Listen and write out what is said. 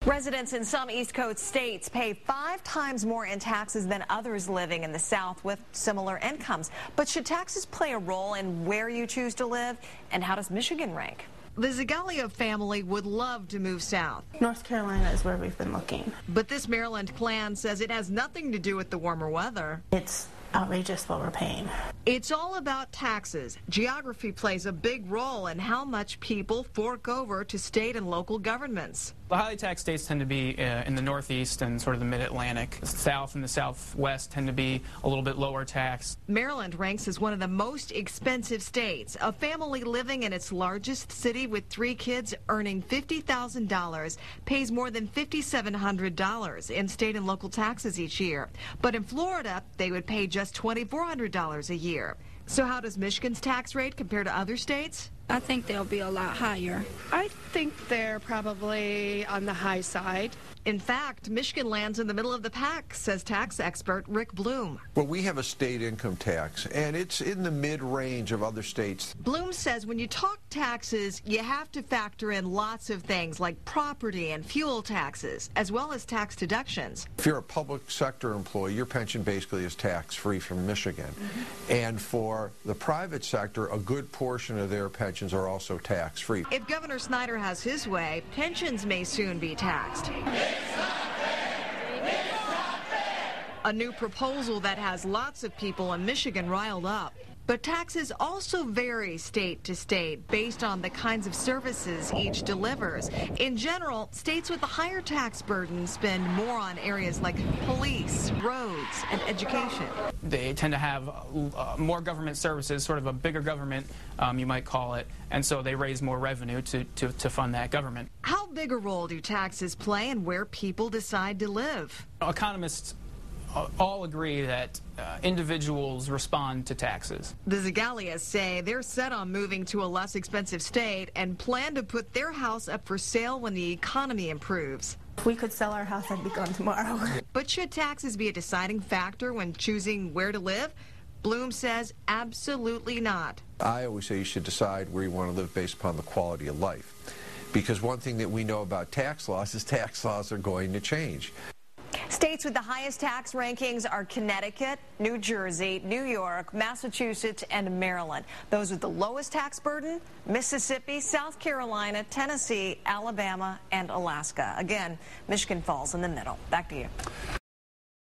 Residents in some East Coast states pay 5 times more in taxes than others living in the South with similar incomes. But should taxes play a role in where you choose to live? And how does Michigan rank? The Zagalia family would love to move south. North Carolina is where we've been looking. But this Maryland plan says it has nothing to do with the warmer weather. It's outrageous what we're paying. It's all about taxes. Geography plays a big role in how much people fork over to state and local governments. The highly taxed states tend to be in the Northeast and sort of the Mid-Atlantic. The South and the Southwest tend to be a little bit lower taxed. Maryland ranks as one of the most expensive states. A family living in its largest city with 3 kids earning $50,000 pays more than $5,700 in state and local taxes each year. But in Florida, they would pay just $2,400 a year. So how does Michigan's tax rate compare to other states? I think they'll be a lot higher. I think they're probably on the high side. In fact, Michigan lands in the middle of the pack, says tax expert Rick Bloom. Well, we have a state income tax, and it's in the mid-range of other states. Bloom says when you talk taxes, you have to factor in lots of things like property and fuel taxes, as well as tax deductions. If you're a public sector employee, your pension basically is tax-free from Michigan. And for the private sector, a good portion of their pensions are also tax-free. If Governor Snyder has his way, pensions may soon be taxed. A new proposal that has lots of people in Michigan riled up. But taxes also vary state to state based on the kinds of services each delivers. In general, states with a higher tax burden spend more on areas like police, roads, and education. They tend to have more government services, sort of a bigger government, you might call it, and so they raise more revenue to fund that government. How big a role do taxes play in where people decide to live? Economists all agree that individuals respond to taxes. The Zagalias say they're set on moving to a less expensive state and plan to put their house up for sale when the economy improves. If we could sell our house, I'd be gone tomorrow. But should taxes be a deciding factor when choosing where to live? Bloom says absolutely not. I always say you should decide where you want to live based upon the quality of life. Because one thing that we know about tax laws is tax laws are going to change. States with the highest tax rankings are Connecticut, New Jersey, New York, Massachusetts, and Maryland. Those with the lowest tax burden, Mississippi, South Carolina, Tennessee, Alabama, and Alaska. Again, Michigan falls in the middle. Back to you.